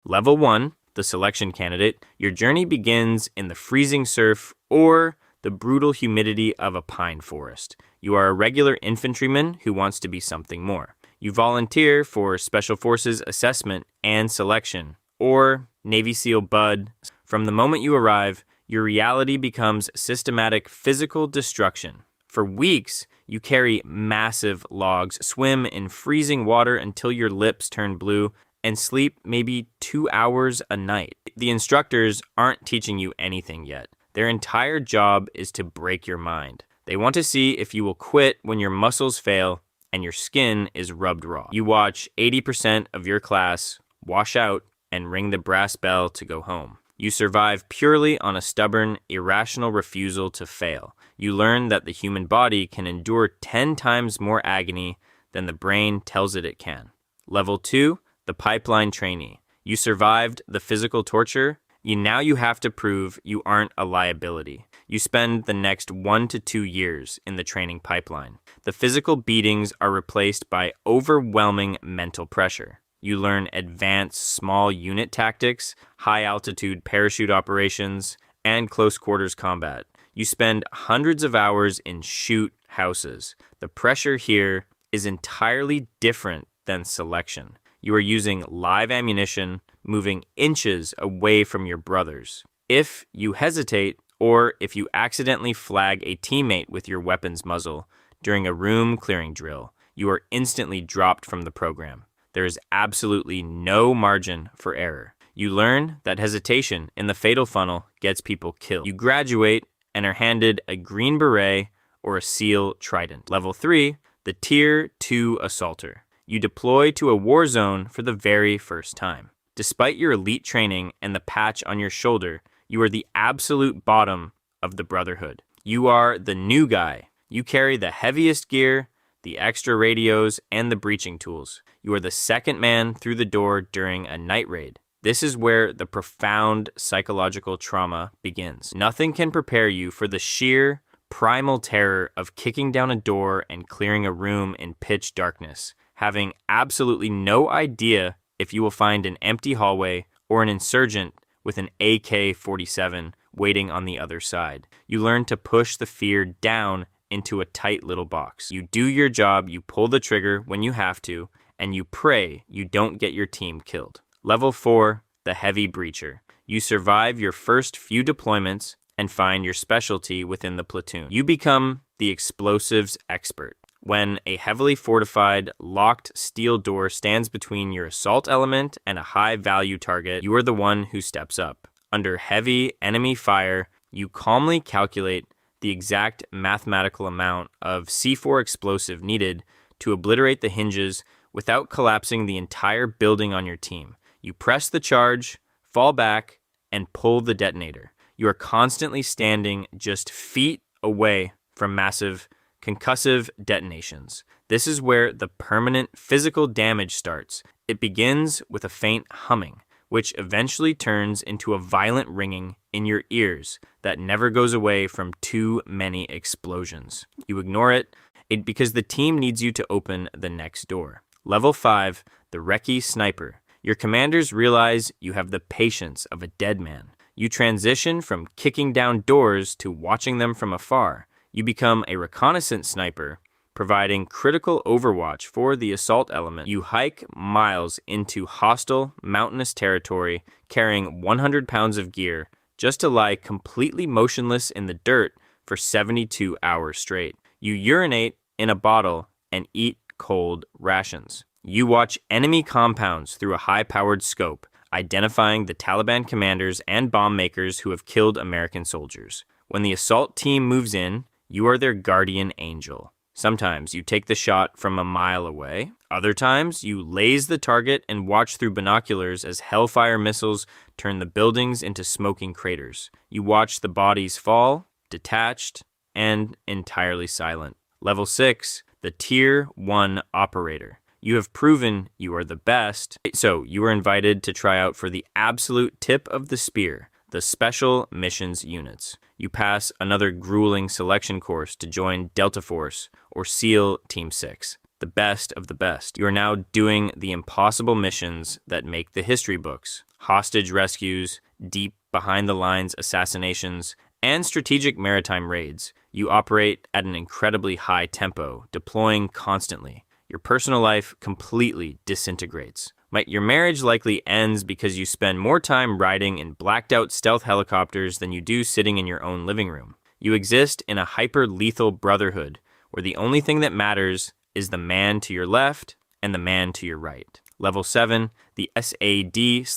Level 1, the selection candidate. Your journey begins in the freezing surf or the brutal humidity of a pine forest. You are a regular infantryman who wants to be something more. You volunteer for Special Forces assessment and selection, or Navy SEAL Bud. From the moment you arrive, your reality becomes systematic physical destruction. For weeks, you carry massive logs, swim in freezing water until your lips turn blue, and sleep maybe 2 hours a night. The instructors aren't teaching you anything yet. Their entire job is to break your mind. They want to see if you will quit when your muscles fail and your skin is rubbed raw. You watch 80% of your class wash out and ring the brass bell to go home. You survive purely on a stubborn, irrational refusal to fail. You learn that the human body can endure 10 times more agony than the brain tells it can. Level 2, the pipeline trainee. You survived the physical torture. Now you have to prove you aren't a liability. You spend the next 1 to 2 years in the training pipeline. The physical beatings are replaced by overwhelming mental pressure. You learn advanced small unit tactics, high-altitude parachute operations, and close-quarters combat. You spend hundreds of hours in shoot houses. The pressure here is entirely different than selection. You are using live ammunition, moving inches away from your brothers. If you hesitate, or if you accidentally flag a teammate with your weapon's muzzle during a room clearing drill, you are instantly dropped from the program. There is absolutely no margin for error. You learn that hesitation in the fatal funnel gets people killed. You graduate and are handed a Green Beret or a SEAL Trident. Level 3, the Tier 2 Assaulter. You deploy to a war zone for the very first time. Despite your elite training and the patch on your shoulder, you are the absolute bottom of the Brotherhood. You are the new guy. You carry the heaviest gear, the extra radios, and the breaching tools. You are the second man through the door during a night raid. This is where the profound psychological trauma begins. Nothing can prepare you for the sheer, primal terror of kicking down a door and clearing a room in pitch darkness, having absolutely no idea if you will find an empty hallway or an insurgent with an AK-47 waiting on the other side. You learn to push the fear down into a tight little box. You do your job, you pull the trigger when you have to, and you pray you don't get your team killed. Level 4, the Heavy Breacher. You survive your first few deployments and find your specialty within the platoon. You become the explosives expert. When a heavily fortified, locked steel door stands between your assault element and a high-value target, you are the one who steps up. Under heavy enemy fire, you calmly calculate the exact mathematical amount of C4 explosive needed to obliterate the hinges without collapsing the entire building on your team. You press the charge, fall back, and pull the detonator. You are constantly standing just feet away from massive concussive detonations. This is where the permanent physical damage starts. It begins with a faint humming, which eventually turns into a violent ringing in your ears that never goes away from too many explosions. You ignore it because the team needs you to open the next door. Level 5, the Recce Sniper. Your commanders realize you have the patience of a dead man. You transition from kicking down doors to watching them from afar. You become a reconnaissance sniper, providing critical overwatch for the assault element. You hike miles into hostile, mountainous territory, carrying 100 pounds of gear, just to lie completely motionless in the dirt for 72 hours straight. You urinate in a bottle and eat cold rations. You watch enemy compounds through a high-powered scope, identifying the Taliban commanders and bomb makers who have killed American soldiers. When the assault team moves in, you are their guardian angel. Sometimes you take the shot from a mile away. Other times, you laze the target and watch through binoculars as Hellfire missiles turn the buildings into smoking craters. You watch the bodies fall, detached, and entirely silent. Level 6, the Tier 1 Operator. You have proven you are the best, so you are invited to try out for the absolute tip of the spear, the Special Missions Units. You pass another grueling selection course to join Delta Force or SEAL Team 6, the best of the best. You are now doing the impossible missions that make the history books. hostage rescues, deep behind-the-lines assassinations, and strategic maritime raids. You operate at an incredibly high tempo, deploying constantly. Your personal life completely disintegrates. Your marriage likely ends because you spend more time riding in blacked-out stealth helicopters than you do sitting in your own living room. You exist in a hyper-lethal brotherhood where the only thing that matters is the man to your left and the man to your right. Level 7, the SAD/SOG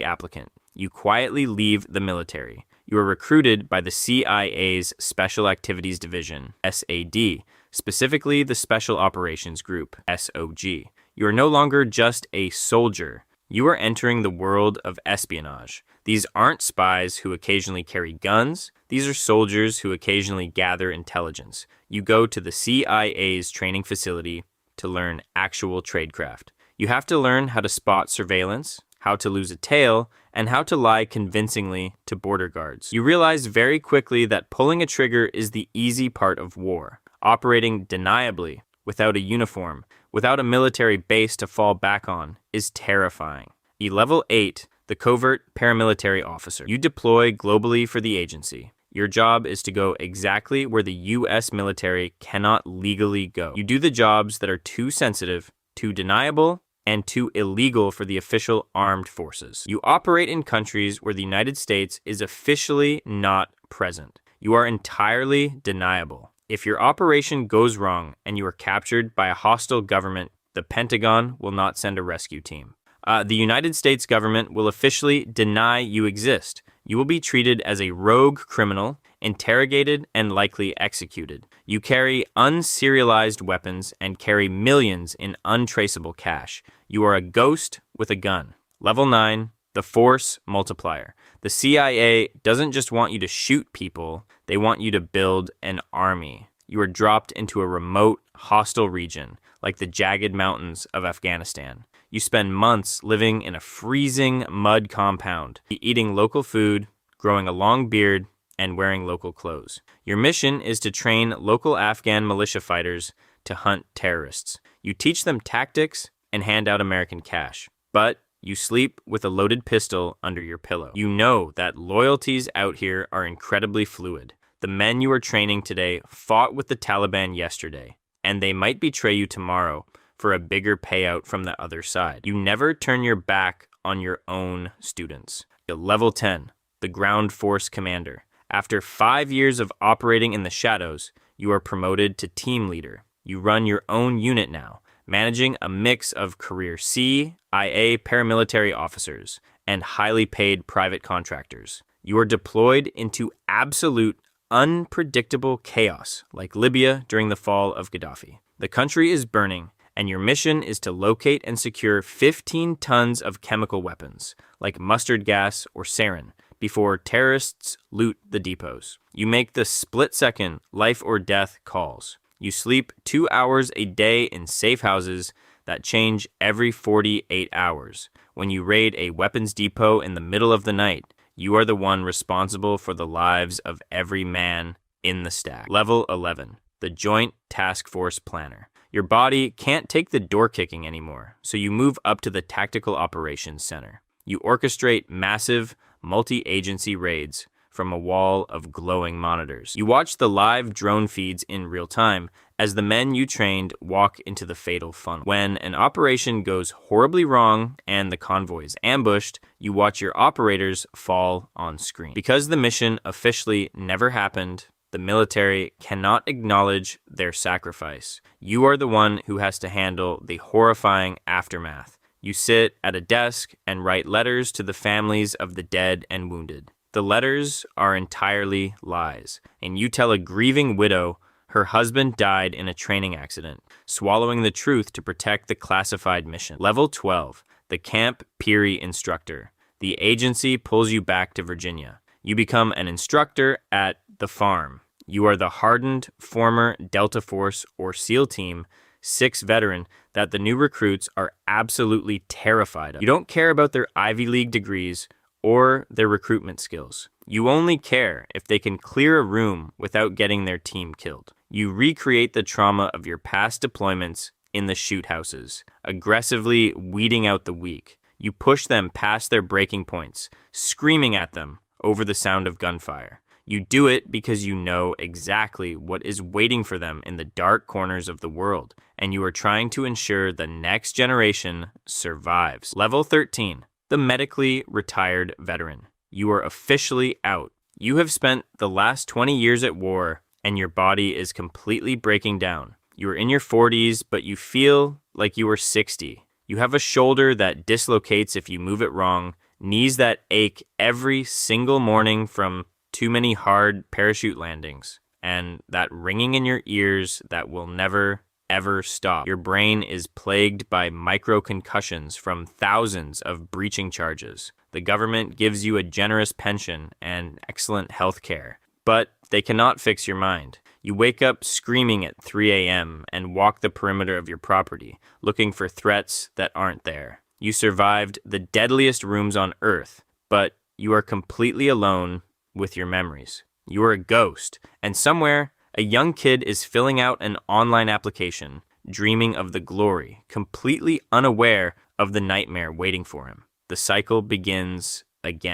applicant. You quietly leave the military. You are recruited by the CIA's Special Activities Division, SAD, specifically the Special Operations Group, SOG. You are no longer just a soldier. You are entering the world of espionage. These aren't spies who occasionally carry guns. These are soldiers who occasionally gather intelligence. You go to the CIA's training facility to learn actual tradecraft. You have to learn how to spot surveillance, how to lose a tail, and how to lie convincingly to border guards. You realize very quickly that pulling a trigger is the easy part of war. Operating deniably, without a uniform, without a military base to fall back on, is terrifying. Level 8, the covert paramilitary officer. You deploy globally for the agency. Your job is to go exactly where the U.S. military cannot legally go. You do the jobs that are too sensitive, too deniable, and too illegal for the official armed forces. You operate in countries where the United States is officially not present. You are entirely deniable. If your operation goes wrong and you are captured by a hostile government, the Pentagon will not send a rescue team. The United States government will officially deny you exist. You will be treated as a rogue criminal, interrogated, and likely executed. You carry unserialized weapons and carry millions in untraceable cash. You are a ghost with a gun. Level 9, the force multiplier. The CIA doesn't just want you to shoot people, they want you to build an army. You are dropped into a remote, hostile region, like the jagged mountains of Afghanistan. You spend months living in a freezing mud compound, eating local food, growing a long beard, and wearing local clothes. Your mission is to train local Afghan militia fighters to hunt terrorists. You teach them tactics and hand out American cash. But you sleep with a loaded pistol under your pillow. You know that loyalties out here are incredibly fluid. The men you are training today fought with the Taliban yesterday, and they might betray you tomorrow for a bigger payout from the other side. You never turn your back on your own students. Level 10, the ground force commander. After 5 years of operating in the shadows, you are promoted to team leader. You run your own unit now, managing a mix of career CIA paramilitary officers and highly paid private contractors. You are deployed into absolute unpredictable chaos, like Libya during the fall of Gaddafi. The country is burning, and your mission is to locate and secure 15 tons of chemical weapons, like mustard gas or sarin, before terrorists loot the depots. You make the split-second life or death calls. You sleep 2 hours a day in safe houses that change every 48 hours. When you raid a weapons depot in the middle of the night, you are the one responsible for the lives of every man in the stack. Level 11, the Joint Task Force Planner. Your body can't take the door kicking anymore, so you move up to the Tactical Operations Center. You orchestrate massive, multi-agency raids from a wall of glowing monitors. You watch the live drone feeds in real time as the men you trained walk into the fatal funnel. When an operation goes horribly wrong and the convoy is ambushed, you watch your operators fall on screen. Because the mission officially never happened, the military cannot acknowledge their sacrifice. You are the one who has to handle the horrifying aftermath. You sit at a desk and write letters to the families of the dead and wounded. The letters are entirely lies, and you tell a grieving widow her husband died in a training accident, swallowing the truth to protect the classified mission. Level 12, the Camp Peary Instructor. The agency pulls you back to Virginia. You become an instructor at the farm. You are the hardened former Delta Force or SEAL Team 6 veteran that the new recruits are absolutely terrified of. You don't care about their Ivy League degrees or their recruitment skills. You only care if they can clear a room without getting their team killed. You recreate the trauma of your past deployments in the shoot houses, aggressively weeding out the weak. You push them past their breaking points, screaming at them over the sound of gunfire. You do it because you know exactly what is waiting for them in the dark corners of the world, and you are trying to ensure the next generation survives. Level 13, the medically retired veteran. You are officially out. You have spent the last 20 years at war, and your body is completely breaking down. You are in your 40s, but you feel like you are 60. You have a shoulder that dislocates if you move it wrong, knees that ache every single morning from too many hard parachute landings, and that ringing in your ears that will never, ever stop. Your brain is plagued by micro-concussions from thousands of breaching charges. The government gives you a generous pension and excellent health care, but they cannot fix your mind. You wake up screaming at 3 a.m. and walk the perimeter of your property, looking for threats that aren't there. You survived the deadliest rooms on Earth, but you are completely alone with your memories. You are a ghost, and somewhere, a young kid is filling out an online application, dreaming of the glory, completely unaware of the nightmare waiting for him. The cycle begins again.